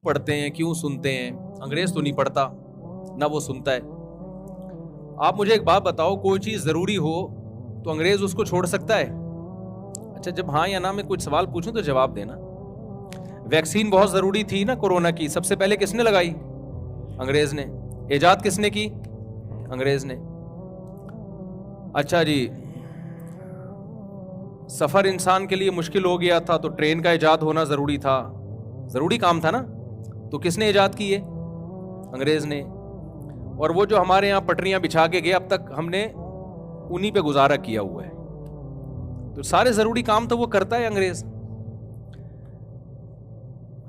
پڑھتے ہیں, کیوں سنتے ہیں. انگریز تو نہیں پڑھتا نہ وہ سنتا ہے. آپ مجھے ایک بات بتاؤ, کوئی چیز ضروری ہو تو انگریز اس کو چھوڑ سکتا ہے؟ اچھا جب ہاں یا نہ میں کچھ سوال پوچھوں تو جواب دینا. ویکسین بہت ضروری تھی نا کورونا کی, سب سے پہلے کس نے لگائی؟ انگریز نے. ایجاد کس نے کی؟ انگریز نے. اچھا جی, سفر انسان کے لیے مشکل ہو گیا تھا تو ٹرین کا ایجاد ہونا ضروری تھا, ضروری کام تھا نا, تو کس نے ایجاد کی ہے؟ انگریز نے. اور وہ جو ہمارے یہاں پٹریاں بچھا کے گئے, اب تک ہم نے انہی پہ گزارا کیا ہوا ہے. تو سارے ضروری کام تو وہ کرتا ہے انگریز.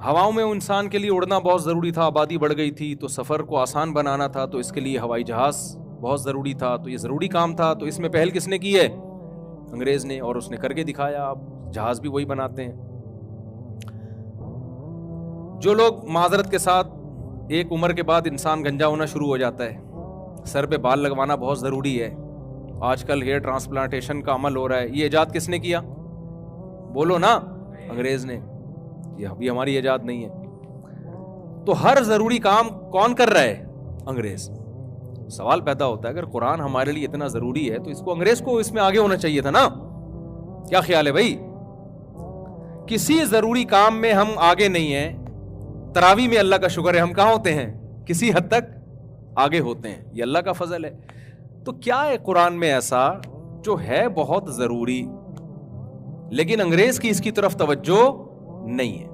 ہواؤں میں انسان کے لیے اڑنا بہت ضروری تھا, آبادی بڑھ گئی تھی تو سفر کو آسان بنانا تھا, تو اس کے لیے ہوائی جہاز بہت ضروری تھا, تو یہ ضروری کام تھا. تو اس میں پہل کس نے کی ہے؟ انگریز نے, اور اس نے کر کے دکھایا. آپ جہاز بھی وہی بناتے ہیں. جو لوگ معذرت کے ساتھ, ایک عمر کے بعد انسان گنجا ہونا شروع ہو جاتا ہے, سر پہ بال لگوانا بہت ضروری ہے. آج کل ہیئر ٹرانسپلانٹیشن کا عمل ہو رہا ہے, یہ ایجاد کس نے کیا؟ بولو نا, انگریز نے. یہ ابھی ہماری ایجاد نہیں ہے. تو ہر ضروری کام کون کر رہا ہے؟ انگریز. سوال پیدا ہوتا ہے, اگر قرآن ہمارے لیے اتنا ضروری ہے تو اس کو انگریز کو اس میں آگے ہونا چاہیے تھا نا. کیا خیال ہے بھائی؟ کسی ضروری کام میں ہم آگے نہیں ہیں. تراویح میں اللہ کا شکر ہے ہم کہاں ہوتے ہیں؟ کسی حد تک آگے ہوتے ہیں, یہ اللہ کا فضل ہے. تو کیا ہے قرآن میں ایسا جو ہے بہت ضروری لیکن انگریز کی اس کی طرف توجہ نہیں ہے؟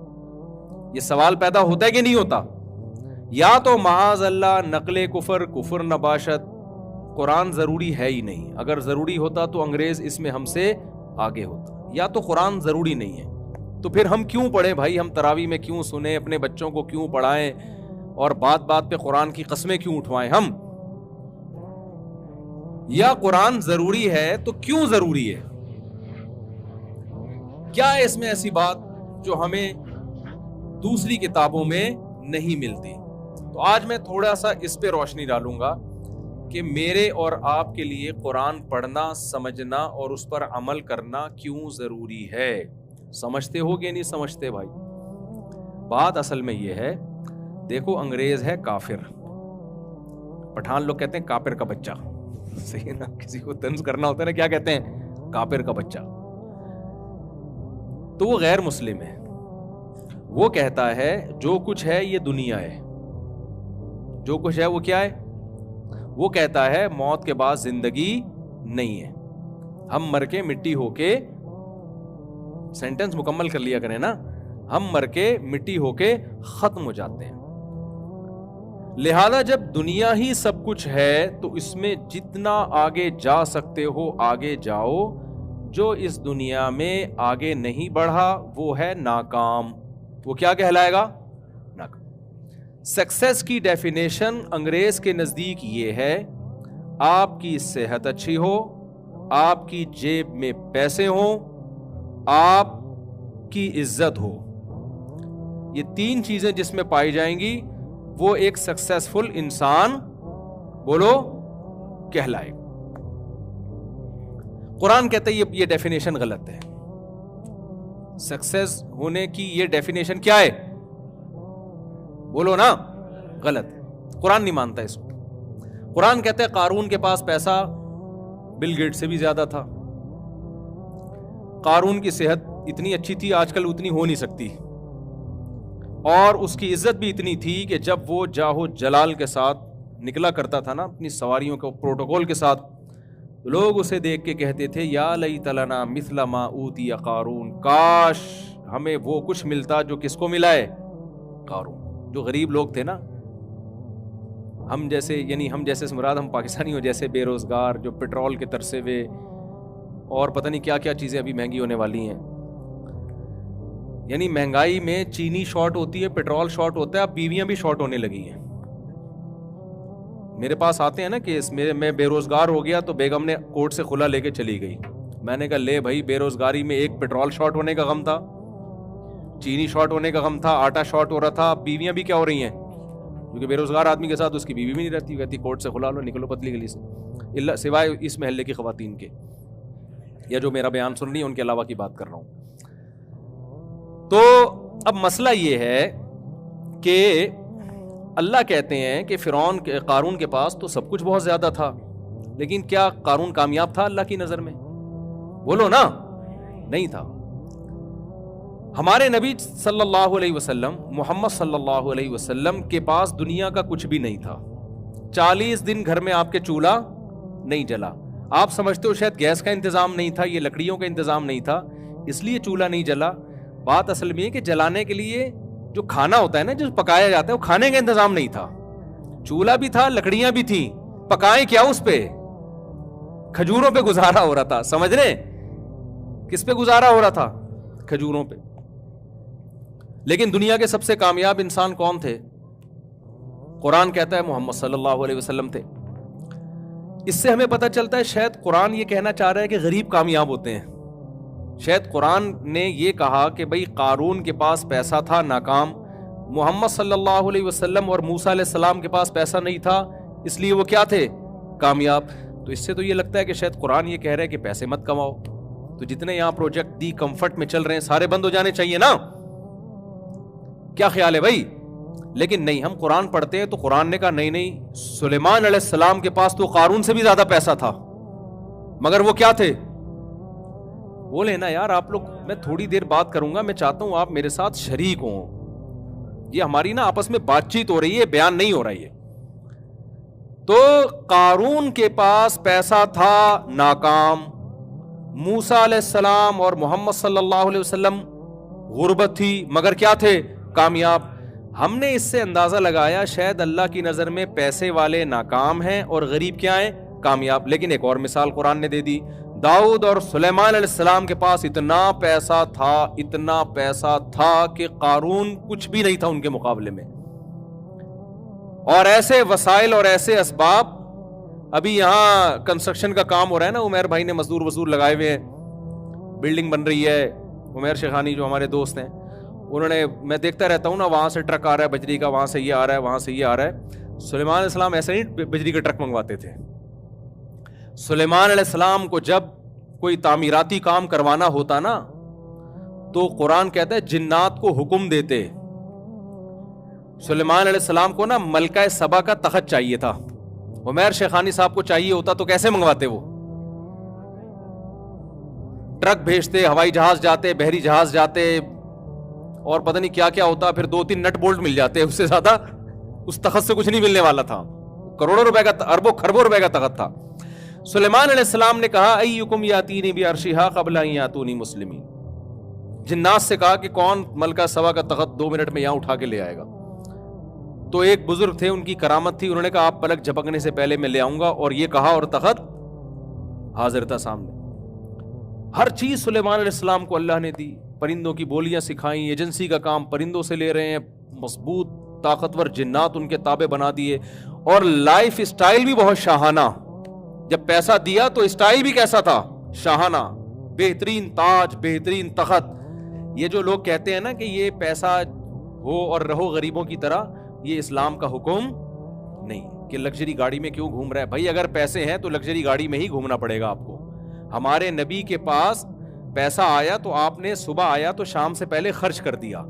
یہ سوال پیدا ہوتا ہے کہ نہیں ہوتا؟ یا تو معاذ اللہ نقل کفر, کفر نباشت, قرآن ضروری ہے ہی نہیں. اگر ضروری ہوتا تو انگریز اس میں ہم سے آگے ہوتا. یا تو قرآن ضروری نہیں ہے تو پھر ہم کیوں پڑھیں بھائی؟ ہم تراویح میں کیوں سنیں؟ اپنے بچوں کو کیوں پڑھائیں؟ اور بات بات پہ قرآن کی قسمیں کیوں اٹھوائیں ہم؟ یا قرآن ضروری ہے تو کیوں ضروری ہے؟ کیا ہے اس میں ایسی بات جو ہمیں دوسری کتابوں میں نہیں ملتی؟ تو آج میں تھوڑا سا اس پہ روشنی ڈالوں گا کہ میرے اور آپ کے لیے قرآن پڑھنا, سمجھنا اور اس پر عمل کرنا کیوں ضروری ہے. سمجھتے ہو کہ نہیں سمجھتے بھائی؟ بات اصل میں یہ ہے, دیکھو انگریز ہے کافر, پٹھان لوگ کہتے ہیں کافر کا بچہ, صحیح ہے نا؟ کسی کو طنز کرنا ہوتا ہے نا, کیا کہتے ہیں؟ کافر کا بچہ. تو وہ غیر مسلم ہے. وہ کہتا ہے جو کچھ ہے یہ دنیا ہے, جو کچھ ہے وہ کیا ہے؟ وہ کہتا ہے موت کے بعد زندگی نہیں ہے, ہم مر کے مٹی ہو کے, سینٹنس مکمل کر لیا کریں نا, ہم مر کے مٹی ہو کے ختم ہو جاتے ہیں. لہذا جب دنیا ہی سب کچھ ہے تو اس میں جتنا آگے جا سکتے ہو آگے جاؤ. جو اس دنیا میں آگے نہیں بڑھا وہ ہے ناکام. وہ کیا کہلائے گا؟ ناکام. سکسیس کی ڈیفینیشن انگریز کے نزدیک یہ ہے, آپ کی صحت اچھی ہو, آپ کی جیب میں پیسے ہوں, آپ کی عزت ہو. یہ تین چیزیں جس میں پائی جائیں گی وہ ایک سکسیسفل انسان, بولو, کہلائے گا. قرآن کہتا ہے یہ ڈیفینیشن غلط ہے. سکسیس ہونے کی یہ ڈیفینیشن کیا ہے؟ بولو نا, غلط. قرآن نہیں مانتا اس کو. قرآن کہتا ہے قارون کے پاس پیسہ بل گیٹ سے بھی زیادہ تھا, قارون کی صحت اتنی اچھی تھی آج کل اتنی ہو نہیں سکتی, اور اس کی عزت بھی اتنی تھی کہ جب وہ جاہو جلال کے ساتھ نکلا کرتا تھا نا اپنی سواریوں کے پروٹوکول کے ساتھ, لوگ اسے دیکھ کے کہتے تھے یا لیت لنا مثل ما اوتی قارون, کاش ہمیں وہ کچھ ملتا جو کس کو ملا ہے؟ قارون. جو غریب لوگ تھے نا, ہم جیسے, یعنی ہم جیسے مراد ہم پاکستانی ہو, جیسے بے روزگار جو پیٹرول کے ترسے ہوئے اور پتہ نہیں کیا کیا چیزیں ابھی مہنگی ہونے والی ہیں. یعنی مہنگائی میں چینی شارٹ ہوتی ہے, پیٹرول شارٹ ہوتا ہے, اب بیویاں بھی شارٹ ہونے لگی ہیں. میرے پاس آتے ہیں نا کہ میں بے روزگار ہو گیا تو بیگم نے کورٹ سے خلا لے کے چلی گئی. میں نے کہا لے بھائی, بے روزگاری میں ایک پیٹرول شارٹ ہونے کا غم تھا, چینی شارٹ ہونے کا غم تھا, آٹا شارٹ ہو رہا تھا, بیویاں بھی کیا ہو رہی ہیں, کیونکہ بے روزگار آدمی کے ساتھ اس کی بیوی بھی نہیں رہتی, کہتی کورٹ سے کھلا لو, نکلو پتلی گلی سے, سوائے اس محلے کی خواتین کے, یا جو میرا بیان سن رہی ہیں ان کے علاوہ کی بات کر رہا ہوں. تو اب مسئلہ یہ ہے کہ اللہ کہتے ہیں کہ قارون کے پاس تو سب کچھ بہت زیادہ تھا، لیکن کیا قارون کامیاب تھا اللہ کی نظر میں؟ بولو نا، نہیں تھا۔ ہمارے نبی صلی اللہ علیہ وسلم، محمد صلی اللہ علیہ وسلم کے پاس دنیا کا کچھ بھی نہیں تھا۔ 40 دن گھر میں آپ کے چولہا نہیں جلا۔ آپ سمجھتے ہو شاید گیس کا انتظام نہیں تھا، یہ لکڑیوں کا انتظام نہیں تھا، اس لیے چولہا نہیں جلا۔ بات اصل میں ہے کہ جلانے کے لیے جو کھانا ہوتا ہے نا، جو پکایا جاتا ہے، وہ کھانے کا انتظام نہیں تھا۔ چولہا بھی تھا، لکڑیاں بھی تھیں، پکائیں کیا اس پہ؟ کھجوروں پہ گزارا ہو رہا تھا، سمجھ رہے؟ کس پہ گزارا ہو رہا تھا؟ کھجوروں پہ۔ لیکن دنیا کے سب سے کامیاب انسان کون تھے؟ قرآن کہتا ہے محمد صلی اللہ علیہ وسلم تھے۔ اس سے ہمیں پتہ چلتا ہے شاید قرآن یہ کہنا چاہ رہا ہے کہ غریب کامیاب ہوتے ہیں۔ شاید قرآن نے یہ کہا کہ بھئی قارون کے پاس پیسہ تھا، ناکام۔ محمد صلی اللہ علیہ وسلم اور موسیٰ علیہ السلام کے پاس پیسہ نہیں تھا، اس لیے وہ کیا تھے؟ کامیاب۔ تو اس سے تو یہ لگتا ہے کہ شاید قرآن یہ کہہ رہا ہے کہ پیسے مت کماؤ۔ تو جتنے یہاں پروجیکٹ دی کمفرٹ میں چل رہے ہیں سارے بند ہو جانے چاہیے نا؟ کیا خیال ہے بھائی؟ لیکن نہیں، ہم قرآن پڑھتے ہیں تو قرآن نے کہا نہیں، سلیمان علیہ السلام کے پاس تو قارون سے بھی زیادہ پیسہ تھا، مگر وہ کیا تھے؟ بولے نا یار آپ لوگ، میں تھوڑی دیر بات کروں گا، میں چاہتا ہوں آپ میرے ساتھ شریک ہوں۔ یہ ہماری نا آپس میں بات چیت ہو رہی ہے، بیان نہیں ہو رہا ہے۔ تو قارون کے پاس پیسہ تھا، ناکام۔ موسیٰ علیہ السلام اور محمد صلی اللہ علیہ وسلم غربت تھی، مگر کیا تھے؟ کامیاب۔ ہم نے اس سے اندازہ لگایا شاید اللہ کی نظر میں پیسے والے ناکام ہیں اور غریب کیا ہیں؟ کامیاب۔ لیکن ایک اور مثال قرآن نے دے دی، داؤد اور سلیمان علیہ السلام کے پاس اتنا پیسہ تھا کہ قارون کچھ بھی نہیں تھا ان کے مقابلے میں۔ اور ایسے وسائل اور ایسے اسباب، ابھی یہاں کنسٹرکشن کا کام ہو رہا ہے نا، عمیر بھائی نے مزدور لگائے ہوئے ہیں، بلڈنگ بن رہی ہے۔ عمیر شیخانی جو ہمارے دوست ہیں، انہوں نے، میں دیکھتا رہتا ہوں نا، وہاں سے ٹرک آ رہا ہے بجری کا، وہاں سے یہ آ رہا ہے، وہاں سے یہ آ رہا ہے۔ سلیمان علیہ السلام ایسے نہیں بجری کا ٹرک منگواتے تھے۔ سلیمان علیہ السلام کو جب کوئی تعمیراتی کام کروانا ہوتا نا، تو قرآن کہتا ہے جنات کو حکم دیتے۔ سلیمان علیہ السلام کو نا ملکہ سبا کا تخت چاہیے تھا، عمیر شیخانی صاحب کو چاہیے ہوتا تو کیسے منگواتے؟ وہ ٹرک بھیجتے، ہوائی جہاز جاتے، بحری جہاز جاتے، اور پتہ نہیں کیا کیا ہوتا، پھر 2-3 نٹ بولٹ مل جاتے، اس سے زیادہ اس تخت سے کچھ نہیں ملنے والا تھا۔ کروڑوں روپے کا، اربوں خربوں روپے کا تخت تھا۔ سلیمان علیہ السلام نے کہا ایکم یاتینی بعرشھا قبل ان یاتونی مسلمین۔ جنات سے کہا کہ کون ملکہ سبا کا تخت 2 منٹ میں یہاں اٹھا کے لے آئے گا؟ تو ایک بزرگ تھے، ان کی کرامت تھی، انہوں نے کہا آپ پلک جھپکنے سے پہلے میں لے آؤں گا، اور یہ کہا اور تخت حاضر تھا سامنے۔ ہر چیز سلیمان علیہ السلام کو اللہ نے دی، پرندوں کی بولیاں سکھائیں، ایجنسی کا کام پرندوں سے لے رہے ہیں، مضبوط طاقتور جنات ان کے تابع بنا دیے، اور لائف اسٹائل بھی بہت شاہانہ۔ جب پیسہ دیا تو اسٹائل بھی کیسا تھا؟ شاہانہ، بہترین تاج، بہترین تخت۔ یہ جو لوگ کہتے ہیں نا کہ یہ پیسہ ہو اور رہو غریبوں کی طرح، یہ اسلام کا حکم نہیں کہ لگژری گاڑی میں کیوں گھوم رہا ہے بھائی۔ اگر پیسے ہیں تو لگژری گاڑی میں ہی گھومنا پڑے گا آپ کو۔ ہمارے نبی کے پاس پیسہ آیا تو آپ نے صبح آیا تو شام سے پہلے خرچ کر دیا،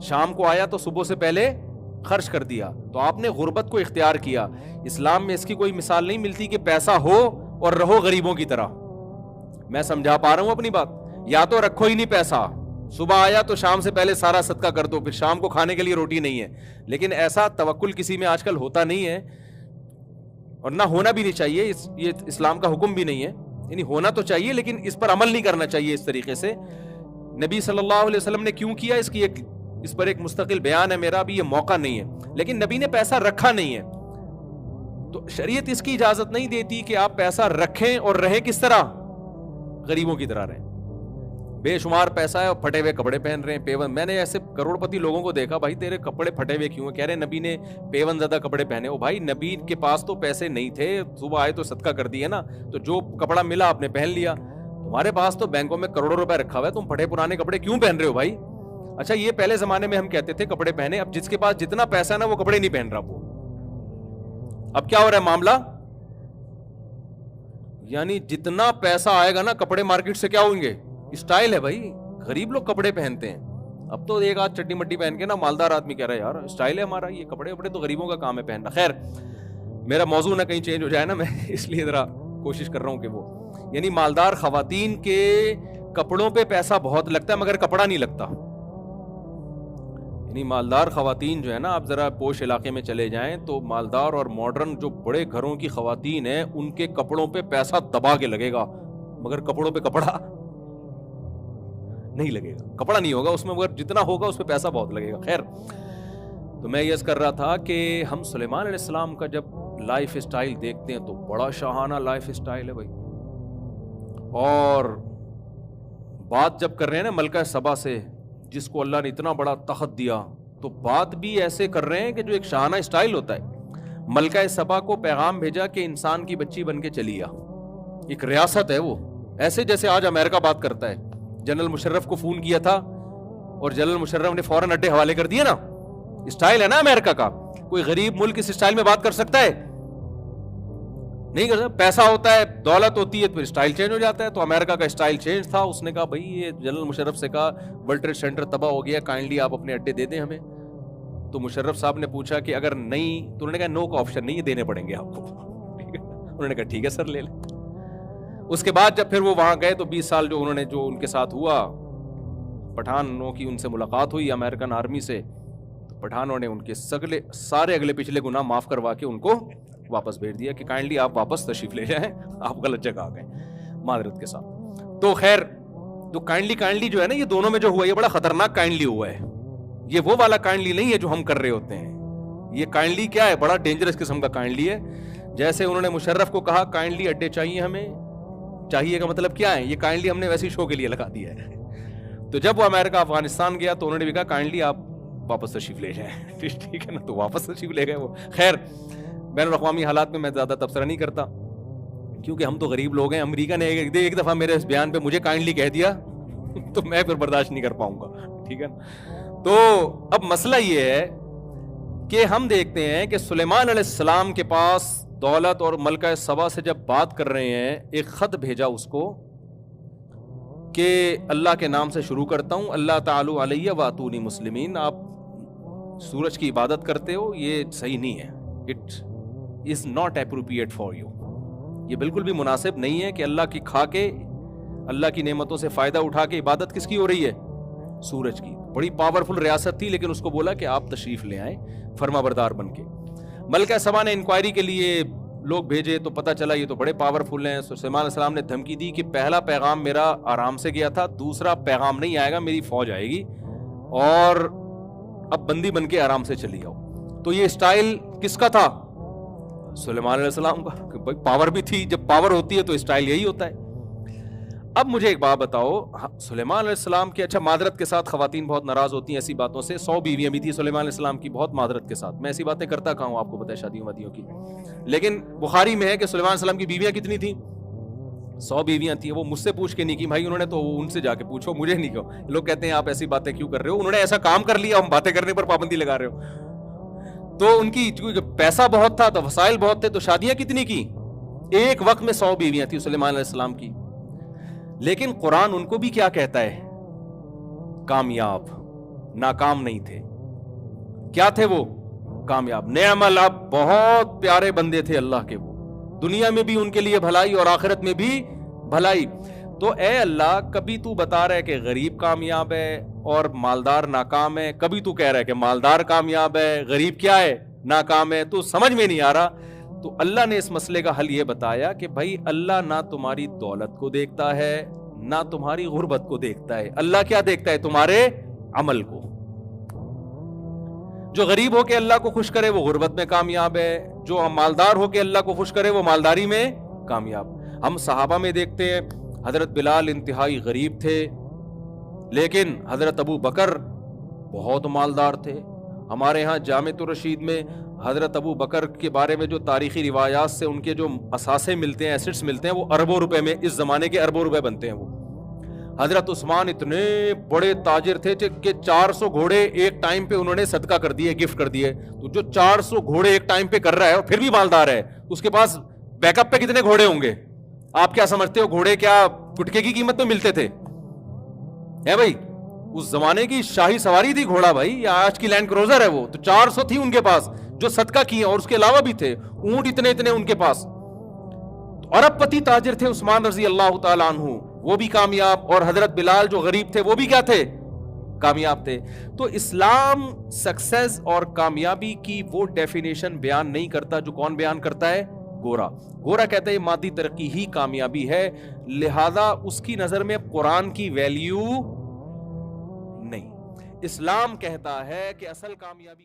شام کو آیا تو صبح سے پہلے خرچ کر دیا، تو آپ نے غربت کو اختیار کیا۔ اسلام میں اس کی کوئی مثال نہیں ملتی کہ پیسہ ہو اور رہو غریبوں کی طرح۔ میں سمجھا پا رہا ہوں اپنی بات؟ یا تو رکھو ہی نہیں پیسہ، صبح آیا تو شام سے پہلے سارا صدقہ کر دو، پھر شام کو کھانے کے لیے روٹی نہیں ہے۔ لیکن ایسا توکل کسی میں آج کل ہوتا نہیں ہے، اور نہ ہونا بھی نہیں چاہیے، یہ اسلام کا حکم بھی نہیں ہے۔ یعنی ہونا تو چاہیے لیکن اس پر عمل نہیں کرنا چاہیے اس طریقے سے۔ نبی صلی اللہ علیہ وسلم نے کیوں کیا، اس پر ایک مستقل بیان ہے میرا، بھی یہ موقع نہیں ہے۔ لیکن نبی نے پیسہ رکھا نہیں ہے، تو شریعت اس کی اجازت نہیں دیتی کہ آپ پیسہ رکھیں اور رہیں کس طرح؟ غریبوں کی طرح رہیں۔ بے شمار پیسہ ہے اور پھٹے ہوئے کپڑے پہن رہے ہیں، پیون۔ میں نے ایسے کروڑ پتی لوگوں کو دیکھا، بھائی تیرے کپڑے پھٹے ہوئے کیوں ہیں؟ کہہ رہے نبی نے پیون زدہ کپڑے پہنے۔ او بھائی، نبی کے پاس تو پیسے نہیں تھے، صبح آئے تو صدقہ کر دیا نا، تو جو کپڑا ملا آپ نے پہن لیا۔ تمہارے پاس تو بینکوں میں کروڑوں روپے رکھا ہوا ہے، تم پھٹے پرانے کپڑے کیوں پہن رہے ہو بھائی؟ اچھا، یہ پہلے زمانے میں ہم کہتے تھے کپڑے پہنے، اب جس کے پاس جتنا پیسہ ہے نا وہ کپڑے نہیں پہن رہا۔ وہ اب کیا ہو رہا ہے معاملہ؟ یعنی جتنا پیسہ آئے گا نا کپڑے مارکیٹ سے کیا ہوئیں گے؟ اسٹائل ہے بھائی، غریب لوگ کپڑے پہنتے ہیں۔ اب تو ایک آدھ چٹی مٹی پہن کے نا مالدار آدمی کہہ رہا ہے یار اسٹائل ہے ہمارا, یہ کپڑے وپڑے تو غریبوں کا کام ہے پہننا. خیر میرا موضوع نہ کہیں چینج ہو جائے نا, میں اس لیے ذرا کوشش کر رہا ہوں کہ وہ یعنی مالدار خواتین کے کپڑوں پہ پیسہ بہت لگتا ہے مگر کپڑا نہیں لگتا. یعنی مالدار خواتین جو ہے نا, آپ ذرا پوش علاقے میں چلے جائیں تو مالدار اور ماڈرن جو بڑے گھروں کی خواتین ہیں ان کے کپڑوں پہ پیسہ دبا کے لگے گا مگر کپڑوں پہ کپڑا نہیں لگے گا, کپڑا نہیں ہوگا اس میں, مگر جتنا ہوگا اس پہ پیسہ بہت لگے گا. خیر تو میں یہ کر رہا تھا کہ ہم سلیمان علیہ السلام کا جب لائف اسٹائل دیکھتے ہیں تو بڑا شاہانہ لائف اسٹائل ہے بھائی. اور بات جب کر رہے ہیں نا ملکہ سبا سے جس کو اللہ نے اتنا بڑا تخت دیا, تو بات بھی ایسے کر رہے ہیں کہ جو ایک شاہانہ اسٹائل ہوتا ہے. ملکہ سبا کو پیغام بھیجا کہ انسان کی بچی بن کے چلی آ. ایک ریاست ہے وہ, ایسے جیسے آج امریکہ بات کرتا ہے. جنرل مشرف کو فون کیا تھا اور جنرل مشرف نے فوراً اڈے حوالے کر دیے نا. اسٹائل ہے نا امریکہ کا. کوئی غریب ملک اس اسٹائل میں بات کر سکتا ہے؟ نہیں کر سکتا. پیسہ ہوتا ہے, دولت ہوتی ہے, تو پھر اسٹائل چینج ہو جاتا ہے. تو امریکہ کا اسٹائل چینج تھا. اس نے کہا بھائی, یہ جنرل مشرف سے کہا ورلڈ ٹریڈ سینٹر تباہ ہو گیا, کائنڈلی آپ اپنے اڈے دے دیں ہمیں. تو مشرف صاحب نے پوچھا کہ اگر نہیں, تو انہوں نے کہا نو کا آپشن نہیں, یہ دینے پڑیں گے آپ کو. انہوں نے کہا ٹھیک ہے سر لے لیں. اس کے بعد جب پھر وہ وہاں گئے تو 20 سال جو انہوں نے جو ان کے ساتھ ہوا, پٹھانوں کی ان سے ملاقات ہوئی امریکن آرمی سے, تو پٹھانوں نے ان کے سارے اگلے پچھلے گناہ معاف کروا کے ان کو واپس بھیج دیا کہ کائنڈلی آپ واپس تشریف لے جائیں, آپ غلط جگہ آ گئے, معذرت کے ساتھ. تو خیر تو کائنڈلی جو ہے نا, یہ دونوں میں جو ہوا یہ بڑا خطرناک کائنڈلی ہوا ہے. یہ وہ والا کائنڈلی نہیں ہے جو ہم کر رہے ہوتے ہیں. یہ کائنڈلی کیا ہے, بڑا ڈینجرس قسم کا کائنڈلی ہے. جیسے انہوں نے مشرف کو کہا کائنڈلی اڈے چاہیے ہمیں, چاہیے کا مطلب کیا ہے, یہ کائنڈلی ہم نے ویسے شو کے لیے لگا دیا ہے. تو جب وہ امریکہ افغانستان گیا تو انہوں نے بھی کہا کائنڈلی آپ واپس تشریف لے جائیں. ٹھیک ہے نا, تو واپس تشریف لے گئے وہ. خیر بین الاقوامی حالات میں زیادہ تبصرہ نہیں کرتا کیونکہ ہم تو غریب لوگ ہیں. امریکہ نے ایک دفعہ میرے اس بیان پہ مجھے کائنڈلی کہہ دیا تو میں پھر برداشت نہیں کر پاؤں گا. ٹھیک ہے نا. تو اب مسئلہ یہ ہے کہ ہم دیکھتے ہیں کہ سلیمان علیہ السلام کے پاس دولت اور ملکہ سبا سے جب بات کر رہے ہیں, ایک خط بھیجا اس کو کہ اللہ کے نام سے شروع کرتا ہوں, اللہ تعالی علیہ واتونی مسلمین. آپ سورج کی عبادت کرتے ہو, یہ صحیح نہیں ہے. It is not appropriate for you. یہ بالکل بھی مناسب نہیں ہے کہ اللہ کی کھا کے, اللہ کی نعمتوں سے فائدہ اٹھا کے عبادت کس کی ہو رہی ہے, سورج کی. بڑی پاورفل ریاست تھی لیکن اس کو بولا کہ آپ تشریف لے آئیں فرما بردار بن کے. ملکہ سبا نے انکوائری کے لیے لوگ بھیجے تو پتہ چلا یہ تو بڑے پاورفل ہیں. سلیمان علیہ السلام نے دھمکی دی کہ پہلا پیغام میرا آرام سے گیا تھا, دوسرا پیغام نہیں آئے گا, میری فوج آئے گی اور اب بندی بن کے آرام سے چلی جاؤ. تو یہ اسٹائل کس کا تھا, سلیمان علیہ السلام کا. پاور بھی تھی, جب پاور ہوتی ہے تو اسٹائل یہی ہوتا ہے. اب مجھے ایک بات بتاؤ, سلیمان علیہ السلام کے, اچھا معذرت کے ساتھ خواتین بہت ناراض ہوتی ہیں ایسی باتوں سے. 100 بیویاں بھی تھی سلیمان علیہ السلام کی, بہت معذرت کے ساتھ. میں ایسی باتیں کرتا کہاں ہوں, آپ کو پتہ ہے شادیوں وادیوں کی. لیکن بخاری میں ہے کہ سلیمان علیہ السلام کی بیویاں کتنی تھیں, 100 بیویاں تھیں. وہ مجھ سے پوچھ کے نہیں کی بھائی, انہوں نے تو ان سے جا کے پوچھو, مجھے نہیں کہو. لوگ کہتے ہیں آپ ایسی باتیں کیوں کر رہے ہو, انہوں نے ایسا کام کر لیا, ہم باتیں کرنے پر پابندی لگا رہے ہو. تو ان کی پیسہ بہت تھا تو وسائل بہت تھے, تو شادیاں کتنی کی, ایک وقت میں 100 بیویاں تھیں سلیمان علیہ السلام کی. لیکن قرآن ان کو بھی کیا کہتا ہے, کامیاب, ناکام نہیں تھے. کیا تھے وہ, کامیاب. نعم العبد, بہت پیارے بندے تھے اللہ کے. وہ دنیا میں بھی ان کے لیے بھلائی اور آخرت میں بھی بھلائی. تو اے اللہ, کبھی تو بتا رہا ہے کہ غریب کامیاب ہے اور مالدار ناکام ہے, کبھی تو کہہ رہا ہے کہ مالدار کامیاب ہے, غریب کیا ہے, ناکام ہے. تو سمجھ میں نہیں آ رہا. تو اللہ نے اس مسئلے کا حل یہ بتایا کہ بھائی اللہ نہ تمہاری دولت کو دیکھتا ہے نہ تمہاری غربت کو دیکھتا ہے. اللہ کیا دیکھتا ہے, تمہارے عمل کو. جو غریب ہو کے اللہ کو خوش کرے وہ غربت میں کامیاب ہے, جو مالدار ہو کے اللہ کو خوش کرے وہ مالداری میں کامیاب. ہم صحابہ میں دیکھتے ہیں, حضرت بلال انتہائی غریب تھے لیکن حضرت ابو بکر بہت مالدار تھے. ہمارے ہاں جامع الرشید میں حضرت ابو بکر کے بارے میں جو تاریخی روایات سے ان کے جو اثاثے ملتے ہیں, ایسٹس ملتے ہیں, وہ اربوں روپے میں, اس زمانے کے اربوں روپے بنتے ہیں. وہ حضرت عثمان اتنے بڑے تاجر تھے کہ 400 گھوڑے ایک ٹائم پہ انہوں نے صدقہ کر دیے, گفٹ کر دیے. تو جو 400 گھوڑے ایک ٹائم پہ کر رہا ہے اور پھر بھی مالدار ہے, اس کے پاس بیک اپ پہ کتنے گھوڑے ہوں گے؟ آپ کیا سمجھتے ہو, گھوڑے کیا گٹکے کی قیمت میں ملتے تھے؟ ہے بھائی, اس زمانے کی شاہی سواری تھی گھوڑا بھائی، یا آج کی لینڈ کروزر ہے وہ، تو 400 تھی ان کے پاس جو صدقہ کیے، اور اس کے علاوہ بھی تھے اونٹ اتنے اتنے ان کے پاس. ارب پتی تاجر تھے عثمان رضی اللہ تعالیٰ عنہ، وہ بھی کامیاب، اور حضرت بلال جو غریب تھے وہ بھی کیا تھے؟ کامیاب تھے. تو اسلام سکسیس اور کامیابی کی وہ ڈیفینیشن بیان نہیں کرتا جو کون بیان کرتا ہے؟ گورا. گورا کہتا ہے مادی ترقی ہی کامیابی ہے، لہذا اس کی نظر میں قرآن کی ویلیو نہیں. اسلام کہتا ہے کہ اصل کامیابی